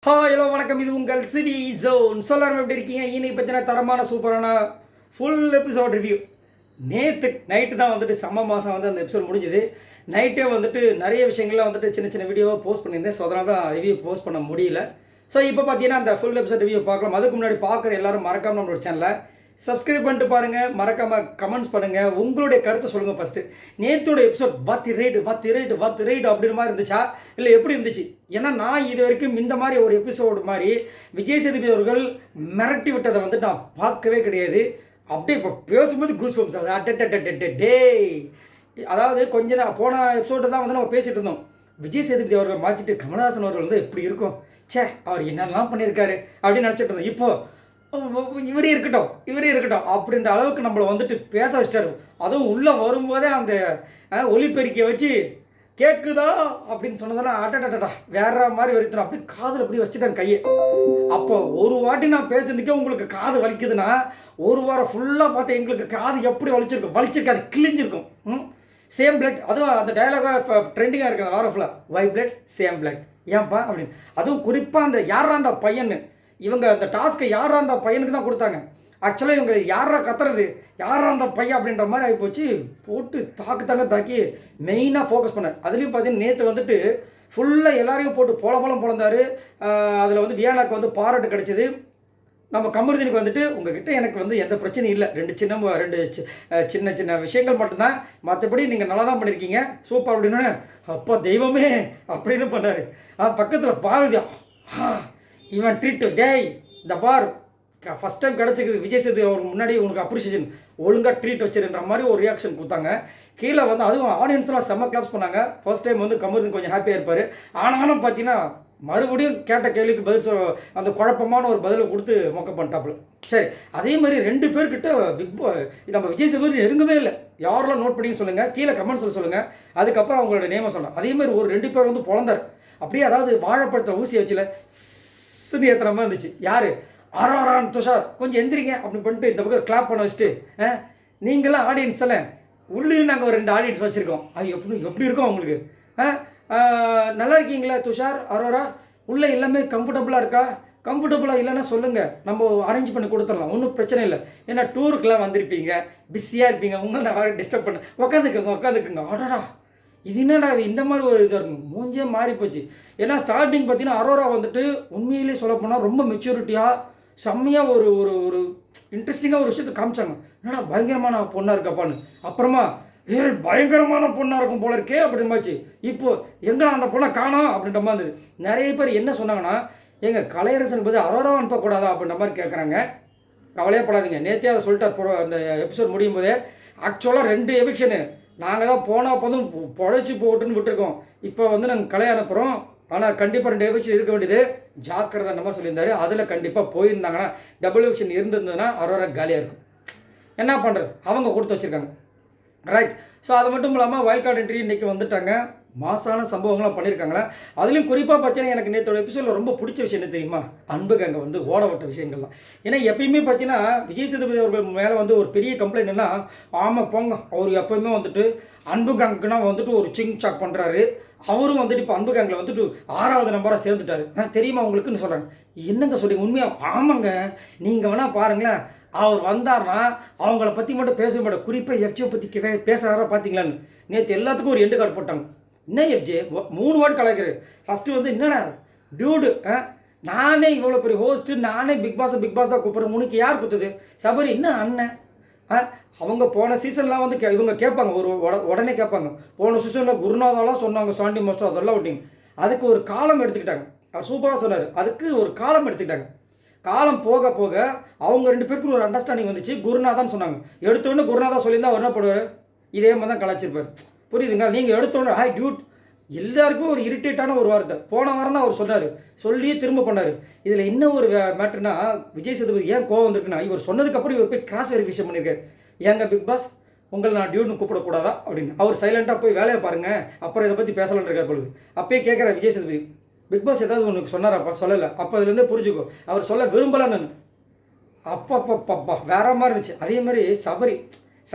Hello வணக்கம். இது உங்கள் சிவி ஜோன். சொல்லாமல் எப்படி இருக்கீங்க? இன்னைக்கு பற்றின தரமான சூப்பரான ஃபுல் எபிசோட் ரிவ்யூ. நேற்று நைட்டு தான் வந்துட்டு செம்ம மாதம் வந்து அந்த எபிசோட் முடிஞ்சுது. நைட்டே வந்துட்டு நிறைய விஷயங்கள்லாம் வந்துட்டு சின்ன சின்ன வீடியோவாக போஸ்ட் பண்ணியிருந்தேன். ஸோ அதனால தான் ரிவ்யூ போஸ்ட் பண்ண முடியல. ஸோ இப்போ பார்த்தீங்கன்னா அந்த ஃபுல் எபிசோட் ரிவ்யூ பார்க்கலாம். அதுக்கு முன்னாடி பார்க்குற எல்லாரும் மறக்காமல் நம்மளோட சேனலை சப்ஸ்கிரைப் பண்ணிட்டு பாருங்கள். மறக்காமல் கமெண்ட்ஸ் பண்ணுங்கள். உங்களுடைய கருத்தை சொல்லுங்கள். ஃபஸ்ட்டு நேற்றோட எபிசோட் வாத்தி ரைடு அப்படின்ற மாதிரி இருந்துச்சா இல்லை எப்படி இருந்துச்சு? ஏன்னா நான் இது வரைக்கும் இந்த மாதிரி ஒரு எபிசோடு மாதிரி விஜய் சேதுபதி அவர்கள் மிரட்டி விட்டதை வந்து நான் பார்க்கவே கிடையாது. அப்படியே இப்போ பேசும்போது கூஸ் பம்ஸ் அது டே. அதாவது கொஞ்சம் போன எபிசோடு தான் வந்து நம்ம பேசிகிட்டு இருந்தோம். விஜய் சேதுபதி அவர்கள் மாற்றிட்டு கமலஹாசன் அவர்கள் வந்து எப்படி இருக்கும், சே அவர் என்னெல்லாம் பண்ணியிருக்காரு அப்படின்னு நினச்சிட்டு இருந்தோம். இப்போது இவரே இருக்கட்டும் அப்படின்ற அளவுக்கு நம்மளை வந்துட்டு பேச வச்சிட்டாரு. அதுவும் உள்ளே வரும்போதே அந்த ஒலிபெருக்கியை வச்சு கேட்குதா அப்படின்னு சொன்னதெல்லாம் அட்டடா வேற மாதிரி வருத்தணும். அப்படி காதில் அப்படி வச்சுட்டாங்க கையை. அப்போ ஒரு வாட்டி நான் பேசுறதுக்கே உங்களுக்கு காது வலிக்குதுன்னா ஒரு வாரம் ஃபுல்லாக பார்த்தா எங்களுக்கு காது எப்படி வலிச்சிருக்காது கிழிஞ்சிருக்கும். Same blood. அதுவும் அந்த டைலாகாக ட்ரெண்டிங்காக இருக்குது அந்த வாரம் ஃபுல்லாக. வை பிளட் சேம் பிளட் ஏன்பா அப்படின்னு. அதுவும் குறிப்பாக அந்த யாரா அந்த பையன்னு இவங்க அந்த டாஸ்க்கை யாரா அந்த பையனுக்கு தான் கொடுத்தாங்க. ஆக்சுவலாக இவங்க யாரா கத்துறது, யாரா அந்த பையன் அப்படின்ற மாதிரி ஆகிப்போச்சு. போட்டு தாக்கி மெயினாக ஃபோக்கஸ் பண்ணேன். அதுலேயும் பார்த்தீங்கன்னா நேற்று வந்துட்டு ஃபுல்லாக எல்லாரையும் போட்டு பொலந்தார். அதில் வந்து வியானாக்கு வந்து பாராட்டு கிடச்சிது. நம்ம கமருதீனுக்கு வந்துட்டு உங்ககிட்ட எனக்கு வந்து எந்த பிரச்சனையும் இல்லை, ரெண்டு சின்ன சின்ன விஷயங்கள் மட்டும்தான், மற்றபடி நீங்கள் நல்லா தான் பண்ணியிருக்கீங்க சூப்பர் அப்படின்னு. அப்பா தெய்வமே அப்படின்னு பண்ணார். பக்கத்தில் பாரதியா இவன் ட்ரீட்டு டேய் இந்த பார் ஃபஸ்ட் டைம் கிடச்சிக்குது விஜய் சேதுபதி அவருக்கு முன்னாடி உனக்கு அப்ரிசியேஷன் ஒழுங்காக ட்ரீட் வச்சிருன்ற மாதிரி ஒரு ரியாக்ஷன் கொடுத்தாங்க. கீழே வந்து அதுவும் ஆடியன்ஸ்லாம் செம்ம கிளாப்ஸ் பண்ணாங்க. ஃபர்ஸ்ட் டைம் வந்து கமருதீன் கொஞ்சம் ஹாப்பியாக இருப்பார். ஆனாலும் பார்த்தீங்கன்னா மறுபடியும் கேட்ட கேள்விக்கு பதில் அந்த குழப்பமான ஒரு பதிலை கொடுத்து மொக்க பண்ணிட்டாப்புல. சரி, அதே மாதிரி 2 பேர்கிட்ட நம்ம விஜய் சேதுபதி நெருங்கவே இல்லை. யாரெல்லாம் நோட் பண்ணி சொல்லுங்கள், கீழே கமெண்ட்ஸில் சொல்லுங்கள். அதுக்கப்புறம் அவங்களோட நேமை சொன்னேன். அதே மாதிரி ஒரு 2 பேர் வந்து பொழந்தார். அப்படியே அதாவது வாழைப்பழத்தை ஊசியை வச்சுல ஏற்றுற மாதிரி இருந்துச்சு. யார்? ஆரான் துஷார் கொஞ்சம் எந்திரிங்க அப்படின்னு பண்ணிட்டு இந்த பக்கம் கிளாப் பண்ண வச்சுட்டு நீங்களாம் ஆடியன்ஸ் எல்லாம் உள்ளேயும் நாங்கள் ஒரு 2 ஆடியன்ஸ் வச்சுருக்கோம். அது எப்படி இருக்கும் அவங்களுக்கு? நல்லா இருக்கீங்களா துஷார், அரோரா? உள்ளே எல்லாமே கம்ஃபர்டபுளாக இருக்கா? கம்ஃபர்டபுளாக இல்லைன்னா சொல்லுங்கள், நம்ம அரேஞ்ச் பண்ணி கொடுத்துடலாம், ஒன்றும் பிரச்சனை இல்லை. ஏன்னா டூருக்கெலாம் வந்திருப்பீங்க, பிஸியாக இருப்பீங்க, உங்களை நான் வேறு டிஸ்டர்ப் பண்ண. உட்காந்துக்குங்க. அடடா இது என்னடா இது இந்த மாதிரி ஒரு இதாக இருக்கும். மூஞ்சே மாறி போச்சு. ஏன்னா ஸ்டார்டிங் பார்த்தீங்கன்னா அரோரா வந்துட்டு உண்மையிலே சொல்லப்போனால் ரொம்ப மெச்சூரிட்டியாக செம்மையாக ஒரு ஒரு ஒரு இன்ட்ரெஸ்டிங்காக ஒரு விஷயத்தை காமிச்சாங்க. என்னடா பயங்கரமான பொண்ணாக இருக்காப்பான்னு. அப்புறமா பயங்கரமான பொண்ணாக இருக்கும் போல இருக்கே அப்படின்பாச்சு. இப்போ எங்கடா அந்த பொண்ணை காணோம் அப்படின்ற மாதிரி இருந்தது. நிறைய பேர் என்ன சொன்னாங்கன்னா, எங்கள் கலையரசன் பற்றி அரோரா அனுப்பக்கூடாதா அப்படின்ற மாதிரி கேட்குறாங்க. கவலையே படாதீங்க, நேற்றே அதை சொல்லிட்டார் அந்த எபிசோட் முடியும் போதே. ஆக்சுவலாக 2 எவிக்ஷனு நாங்கள் தான் போனால் போதும் பொழைச்சி போட்டுன்னு விட்டுருக்கோம். இப்போ வந்து நாங்கள் கலை அனுப்புகிறோம். ஆனால் கண்டிப்பாக 2 எவிக்ஷன் இருக்க வேண்டியது ஜாக்கிரதை அந்த மாதிரி சொல்லியிருந்தாரு. அதில் கண்டிப்பாக போயிருந்தாங்கன்னா டபுள் எவிக்ஷன் இருந்திருந்ததுன்னா அரோரா காலியாக இருக்கும். என்ன பண்ணுறது, அவங்க கொடுத்து வச்சுருக்காங்க. ரைட். ஸோ அது மட்டும் இல்லாமல் வைல்ட் கார்டு என்ட்ரி இன்றைக்கி வந்துட்டாங்க. மாசான சம்பவங்கள்லாம் பண்ணியிருக்காங்களா. அதுலேயும் குறிப்பாக பார்த்தீங்கன்னா எனக்கு நேற்றோட எபிசோடில் ரொம்ப பிடிச்ச விஷயம் என்ன தெரியுமா? அன்புக்கு அங்கே வந்து ஓடப்பட்ட விஷயங்கள்லாம். ஏன்னா எப்பயுமே பார்த்தீங்கன்னா விஜய் சேதுபதி அவர்கள் மேலே வந்து ஒரு பெரிய கம்ப்ளைண்ட் என்ன, ஆமாம் போங்க அவர் எப்போயுமே வந்துட்டு அன்பு கேங்குக்குனா வந்துட்டு ஒரு சிங் சாக் பண்ணுறாரு. அவரும் வந்துட்டு இப்போ அன்பு கேங்கில் வந்துட்டு 6வது நம்பராக சேர்ந்துட்டாரு. தெரியுமா உங்களுக்குன்னு சொல்கிறாங்க. என்னங்க சொல்கிறீங்க? உண்மையாக ஆமாங்க. நீங்கள் வேணால் பாருங்களேன், அவர் வந்தார்னா அவங்கள பற்றி மட்டும் பேச மாட்டேன். குறிப்பாக எஃப்ஜே பற்றி பேசுகிறாரா பார்த்தீங்களான்னு நேற்று எல்லாத்துக்கும் ஒரு எண்டு கார்டு போட்டாங்க. என்ன எஃப்ஜே 3 வார்டு கலக்கிறாரு. ஃபஸ்ட்டு வந்து என்னடா டியூடு, நானே இவ்வளோ பெரிய ஹோஸ்ட்டு, நானே பிக் பாஸாக கூப்பிட்றேன், உனக்கு யார் கொடுத்தது? சபரி என்ன அண்ணன்? அவங்க போன சீசன்லாம் வந்து இவங்க கேட்பாங்க, உடனே கேட்பாங்க. போன சீசனில் குருநாதாலாம் சொன்னாங்க, சாண்டி மாஸ்டர் அதெல்லாம் விட்டிங்க. அதுக்கு ஒரு காலம் எடுத்துக்கிட்டாங்க. அவர் சூப்பராக சொன்னார். அதுக்கு ஒரு காலம் எடுத்துக்கிட்டாங்க. காலம் போக போக அவங்க 2 பேருக்கு ஒரு அண்டர்ஸ்டாண்டிங் வந்துச்சு. குருநாதான்னு சொன்னாங்க. எடுத்தோடனே குருநாதா சொல்லியிருந்தா அவர் என்ன பண்ணுவார்? இதே மாதிரி தான் கலாச்சிருப்பார். புரியுதுங்களா? நீங்கள் எடுத்தோடனே ஹாய் டியூட் எல்லாருக்கும் ஒரு இரிட்டேட்டான ஒரு வார்த்தை. போன வாரம் தான் அவர் சொன்னார், சொல்லியே திரும்ப பண்ணார். இதில் என்ன ஒரு மேட்டர்னா, விஜய் சேதுபதி ஏன் கோவம் வந்திருக்குன்னா, இவர் சொன்னதுக்கப்புறம் இவர் போய் கிராஸ் வெரிஃபிகேஷன் பண்ணியிருக்காரு. ஏங்க பிக் பாஸ் உங்களை நான் டியூட்னு கூப்பிடக்கூடாதா அப்படின்னு. அவர் சைலண்ட்டாக போய் வேலையை பாருங்கள், அப்புறம் இதை பற்றி பேசலான்னு இருக்கார் பொழுது. அப்பயே கேட்குற விஜய் சேதுபதி, பிக் பாஸ் ஏதாவது உனக்கு சொன்னாராப்பா? சொல்லலை. அப்போ அதுலேருந்தே புரிஞ்சுக்கோ அவர் சொல்ல விரும்பலான்னு. அப்பப்பப்பப்பா வேற மாதிரி இருந்துச்சு. அதே மாதிரி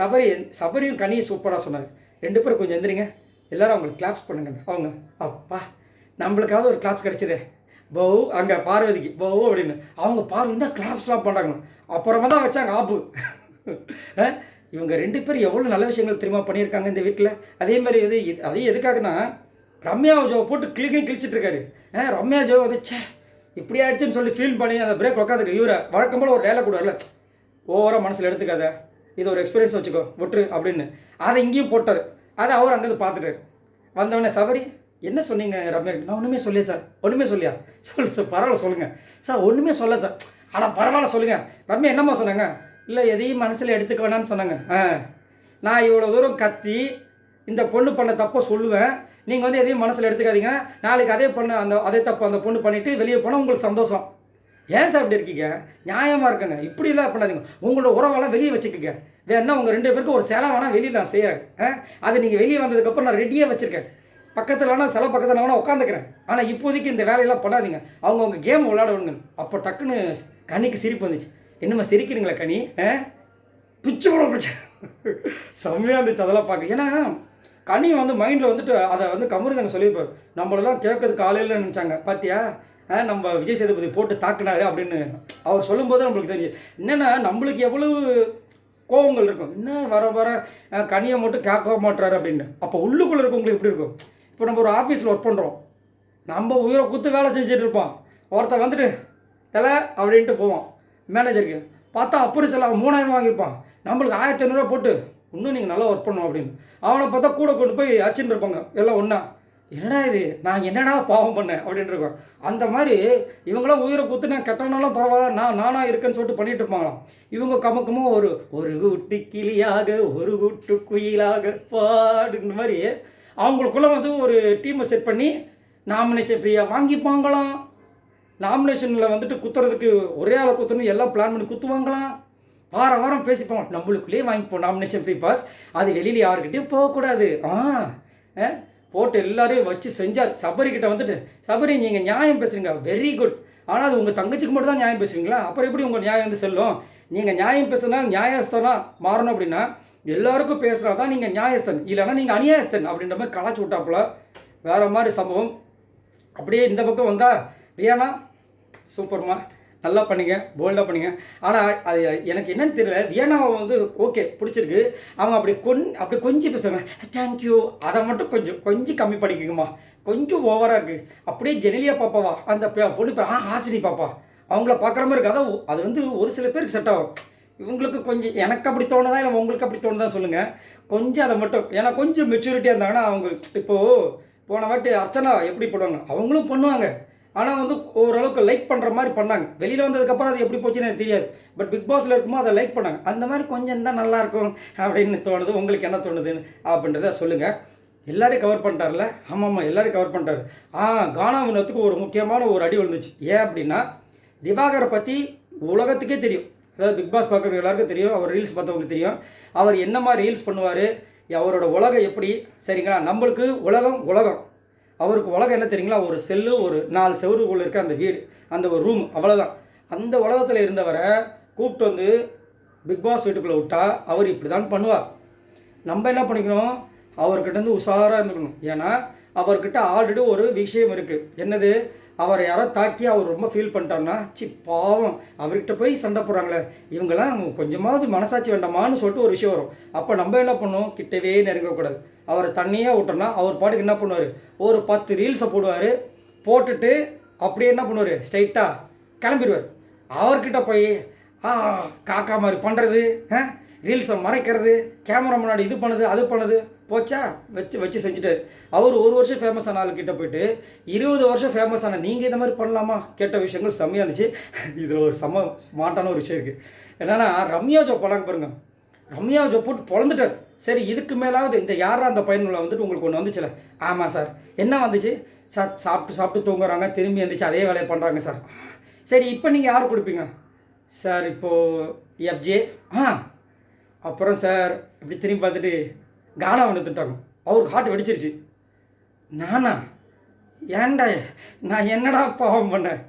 சபரியும் கனியை சூப்பராக சொன்னார். 2 பேரும் கொஞ்சம் எந்திரிங்க, எல்லோரும் அவங்களுக்கு கிளாப்ஸ் பண்ணுங்க. அவங்க அப்பா நம்மளுக்காவது ஒரு கிளாப்ஸ் கிடச்சிதே பவு அங்கே பார்வதிக்கு பவு அப்படின்னு அவங்க பார்வதி தான் கிளாப்ஸ்லாம் பண்ணுறாங்க. அப்புறமா தான் வச்சாங்க ஆப்பு. இவங்க 2 பேரும் எவ்வளோ நல்ல விஷயங்கள் தெரியுமா பண்ணியிருக்காங்க இந்த வீட்டில். அதே மாதிரி அதே எதுக்காகனா ரம்யா ஜோவை போட்டு கிழிச்சிட்டு இருக்காரு. ரம்யா ஜோ வந்து சே இப்படி ஆயிடுச்சுன்னு சொல்லி ஃபீல் பண்ணி அந்த பிரேக் உட்காந்துருக்கு. இவரை வழக்கம் போல் ஒரு டைலாக் கூட வரல, ஓவராக மனசில் எடுத்துக்காத, இது ஒரு எக்ஸ்பீரியன்ஸ் வச்சுக்கோ விட்டுரு அப்படின்னு. அதை இங்கேயும் போட்டார். அதை அவர் அங்கேருந்து பார்த்துட்டாரு. வந்தவொடனே சபரி என்ன சொன்னீங்க ரம்யா? நான் ஒன்றுமே சொல்லியா சார். ஒன்றுமே சொல்லியா? சொல்லு சார், பரவாயில்ல சொல்லுங்கள் சார். ஒன்றுமே சொல்ல சார். ஆனால் பரவாயில்ல சொல்லுங்கள். ரம்யா என்னம்மா சொன்னாங்க? இல்லை எதையும் மனசில் எடுத்துக்க வேணான்னு சொன்னாங்க. நான் இவ்வளோ தூரம் கத்தி இந்த பொண்ணு பண்ண தப்பை சொல்லுவேன், நீங்கள் வந்து எதையும் மனசில் எடுத்துக்காதீங்க, நாளைக்கு அதே தப்பு அந்த பொண்ணு பண்ணிவிட்டு வெளியே போனால் உங்களுக்கு சந்தோஷம். ஏன் சார் இப்படி இருக்கீங்க? நியாயமாக இருக்குங்க, இப்படிலாம் பண்ணாதீங்க. உங்களோட உறவெல்லாம் வெளியே வச்சுக்கோங்க. வேணா உங்கள் 2 பேருக்கும் ஒரு சிலை வேணால் வெளியில் நான் செய்கிறேன். அது நீங்கள் வெளியே வந்ததுக்கப்புறம் நான் ரெடியாக வச்சுருக்கேன். பக்கத்தில் வேணால் சில பக்கத்தில் வேணால் உட்காந்துக்கிறேன். ஆனால் இப்போதைக்கு இந்த வேலையெல்லாம் பண்ணாதீங்க. அவங்க கேம் விளையாடுவாங்க. அப்போ டக்குன்னு கனிக்கு சிரிப்பு வந்துச்சு. என்னம்மா சிரிக்கிறீங்களா கனி? பிச்சு கூட பிடிச்சி செம்மையாக இருந்துச்சு அதெல்லாம் பார்க்க. ஏன்னா கனி வந்து மைண்டில் வந்துட்டு அதை வந்து கமருதாங்க சொல்லியிருப்பார். நம்மளெல்லாம் கேட்கறதுக்கு காலையில் நினச்சாங்க, பார்த்தியா நம்ம விஜய் சேதுபதி போட்டு தாக்குனாரு அப்படின்னு அவர் சொல்லும்போது நம்மளுக்கு தெரிஞ்சு என்னென்னா நம்மளுக்கு எவ்வளவு கோபங்கள் இருக்கும். இன்னும் வர கனியை மட்டும் கேட்க மாட்டுறாரு அப்படின்னு. அப்போ உள்ளுக்குள்ளே இருக்கவங்களுக்கு எப்படி இருக்கும்? இப்போ நம்ம ஒரு ஆஃபீஸில் ஒர்க் பண்ணுறோம், நம்ம உயிரை குத்து வேலை செஞ்சுட்டு இருப்போம். ஒருத்தர் வந்துட்டு தலை அப்படின்ட்டு போவான் மேனேஜருக்கு. பார்த்தா அப்புறம் சில 3000 வாங்கியிருப்பான். நம்மளுக்கு 1500 போட்டு இன்னும் நீங்கள் நல்லா ஒர்க் பண்ணணும் அப்படின்னு. அவனை பார்த்தா கூட கொண்டு போய் அச்சுன்னு இருப்பாங்க எல்லாம் ஒன்றா. என்னடா இது, நான் என்னடா பாவம் பண்ணேன் அப்படின்ட்டு இருக்கோம். அந்த மாதிரி இவங்களாம் உயிரை குத்து நான் கெட்டனாலும் பரவாயில்ல, நானாக இருக்கேன்னு சொல்லிட்டு பண்ணிட்டு இருப்பாங்களாம். இவங்க கமக்கமும் ஒரு கூட்டு கிளியாக ஒரு கூட்டு குயிலாக பாடுன்ற மாதிரி அவங்களுக்குள்ள வந்து ஒரு டீமை செட் பண்ணி நாமினேஷன் ஃப்ரீயாக வாங்கிப்பாங்களாம். நாமினேஷனில் வந்துட்டு குத்துறதுக்கு ஒரே ஆளை குத்துன்னு எல்லாம் பிளான் பண்ணி குத்துவாங்களாம். வாரம் பேசிப்போம், நம்மளுக்குள்ளேயே வாங்கிப்போம் நாமினேஷன் ஃப்ரீ பாஸ். அது வெளியில் யாருக்கிட்டையும் போகக்கூடாது. போட்டு எல்லாரையும் வச்சு செஞ்சார். சபரிக்கிட்ட வந்துட்டு, சபரி நீங்கள் நியாயம் பேசுகிறீங்க, வெரி குட். ஆனால் அது உங்கள் தங்கச்சிக்கு மட்டும் தான் நியாயம் பேசுவீங்களா? அப்புறம் எப்படி உங்கள் நியாயம் வந்து செல்லும்? நீங்கள் நியாயம் பேசுனா நியாயஸ்தனாக மாறணும் அப்படின்னா எல்லாருக்கும் பேசுகிறா தான் நீங்கள் நியாயஸ்தன், இல்லைன்னா நீங்கள் அநியாயஸ்தன் அப்படின்ற மாதிரி கலாச்சி விட்டாப்புல. வேறு மாதிரி சம்பவம். அப்படியே இந்த பக்கம் வந்தால் வியானா சூப்பர்மா, நல்லா பண்ணிங்க, போல்டாக பண்ணிங்க. ஆனால் அது எனக்கு என்னன்னு தெரியல, வியானாவை வந்து ஓகே பிடிச்சிருக்கு. அவங்க அப்படி கொஞ்சம் பேசுவாங்க, தேங்க்யூ, அதை மட்டும் கொஞ்சம் கம்மி பண்ணிக்கோங்கம்மா, கொஞ்சம் ஓவராக இருக்குது. அப்படியே ஜெனிலியா பாப்பாவா அந்த பொண்ணு பேர் ஆசினி பாப்பா, அவங்கள பார்க்குற மாதிரி இருக்குது. அது வந்து ஒரு சில பேருக்கு செட் ஆகும். இவங்களுக்கு கொஞ்சம் எனக்கு அப்படி தோணுதா இல்லை உங்களுக்கு அப்படி தோணுதான் சொல்லுங்கள். கொஞ்சம் அதை மட்டும், ஏன்னா கொஞ்சம் மெச்சூரிட்டியாக இருந்தாங்கன்னா அவங்க இப்போது போன வாட்டி அர்ச்சனா எப்படி பண்ணுவாங்க அவங்களும் பண்ணுவாங்க. ஆனால் வந்து ஓரளவுக்கு லைக் பண்ணுற மாதிரி பண்ணாங்க. வெளியில் வந்ததுக்கப்புறம் அது எப்படி போச்சுன்னு எனக்கு தெரியாது. பட் பிக் பாஸில் இருக்கும்போது அதை லைக் பண்ணாங்க. அந்த மாதிரி கொஞ்சம் தான் நல்லாயிருக்கும் அப்படின்னு தோணுது. உங்களுக்கு என்ன தோணுதுன்னு அப்படின்றத சொல்லுங்கள். எல்லோரையும் கவர் பண்ணிட்டார்ல? ஆமாம், எல்லோரையும் கவர் பண்ணிட்டார். கானா வினோத்துக்கு ஒரு முக்கியமான ஒரு அடி விழுந்துச்சு. ஏன் அப்படின்னா திவாகரை பற்றி உலகத்துக்கே தெரியும். அதாவது பிக் பாஸ் பார்க்குறவங்க எல்லாருக்கும் தெரியும். அவர் ரீல்ஸ் பார்த்தவங்களுக்கு தெரியும். அவர் என்ன மாதிரி ரீல்ஸ் பண்ணுவார், அவரோட உலகம் எப்படி, சரிங்களா? நம்மளுக்கு உலகம் அவருக்கு உலகம் என்ன தெரியுங்களா? ஒரு செல்லு, ஒரு 4 செவருக்குள்ளே இருக்க அந்த வீடு, அந்த ஒரு ரூம், அவ்வளோதான். அந்த உலகத்தில் இருந்தவரை கூப்பிட்டு வந்து பிக் பாஸ் வீட்டுக்குள்ளே விட்டால் அவர் இப்படி தான் பண்ணுவார். நம்ம என்ன பண்ணிக்கணும், அவர்கிட்ட உஷாராக இருந்துக்கணும். ஏன்னா அவர்கிட்ட ஆல்ரெடி ஒரு விஷயம் இருக்குது. என்னது, அவரை யாரோ தாக்கி அவர் ரொம்ப ஃபீல் பண்ணிட்டாருன்னா, பாவம் அவர்கிட்ட போய் சண்டை போடுறாங்களே, இவங்கெல்லாம் கொஞ்சமாவது மனசாட்சி வேண்டாமான்னு சொல்லிட்டு ஒரு விஷயம் வரும். அப்போ நம்ம என்ன பண்ணணும், கிட்டவே நெருங்கக்கூடாது. அவரை தண்ணியாக விட்டோம்னா அவர் பாட்டுக்கு என்ன பண்ணுவார், ஒரு 10 ரீல்ஸை போட்டுட்டு அப்படியே என்ன பண்ணுவார், ஸ்ட்ரைட்டாக கிளம்பிடுவார். அவர்கிட்ட போய் காக்கா மாதிரி பண்ணுறது, ரீல்ஸை மறைக்கிறது, கேமரா முன்னாடி இது பண்ணுது அது பண்ணுது, போச்சா வச்சு செஞ்சுட்டாரு. அவர் 1 வருஷம் ஃபேமஸ் ஆன ஆளுக்கிட்ட போயிட்டு 20 வருஷம் ஃபேமஸ் ஆன நீங்கள் இந்த மாதிரி பண்ணலாமா கேட்ட விஷயங்கள் செம்மையாக இருந்துச்சு. இதில் ஒரு ஸ்மார்ட்டான ஒரு விஷயம் இருக்குது. என்னென்னா ரம்யா ஜோ பழங்க பாருங்க, ரம்யா ஜோ போட்டு பொழந்துட்டார். சரி, இதுக்கு மேலாவது இந்த யாரா அந்த பையனில் வந்துட்டு உங்களுக்கு ஒன்று வந்துச்சுல? ஆமாம் சார். என்ன வந்துச்சு சார்? சாப்பிட்டு தூங்குறாங்க, திரும்பி எழுந்திரிச்சு அதே வேலையை பண்ணுறாங்க சார். சரி, இப்போ நீங்கள் யார் கொடுப்பீங்க சார்? இப்போது எஃப்ஜே. அப்புறம் சார் இப்படி திரும்பி பார்த்துட்டு கானா வந்துட்டாங்க. அவருக்கு ஹார்ட் வெடிச்சிருச்சு. நானா? ஏன்டா நான் என்னடா பாவம் பண்ணேன்,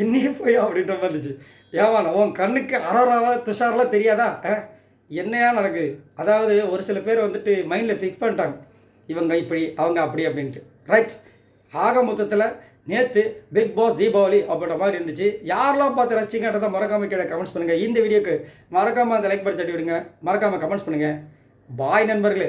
என்னையே போய் அப்படின்ற மாதிரி இருந்துச்சு. ஏவானா உன் கண்ணுக்கு அரோராவா துஷாரெலாம் தெரியாதா? என்னையா நடக்குது? அதாவது ஒரு சில பேர் வந்துட்டு மைண்டில் ஃபிக்ஸ் பண்ணிட்டாங்க, இவங்க இப்படி அவங்க அப்படி அப்படின்ட்டு. ரைட். ஆக மொத்தத்தில் நேற்று பிக் பாஸ் தீபாவளி அப்படின்ற மாதிரி இருந்துச்சு. யாரெல்லாம் பார்த்து ரசிச்சிங்கன்றதை மறக்காமல் கீழே கமெண்ட்ஸ் பண்ணுங்கள். இந்த வீடியோக்கு மறக்காமல் அந்த லைக் பண்ணி தட்டி விடுங்க. மறக்காமல் கமெண்ட்ஸ் பண்ணுங்கள். பாய் நண்பர்களே.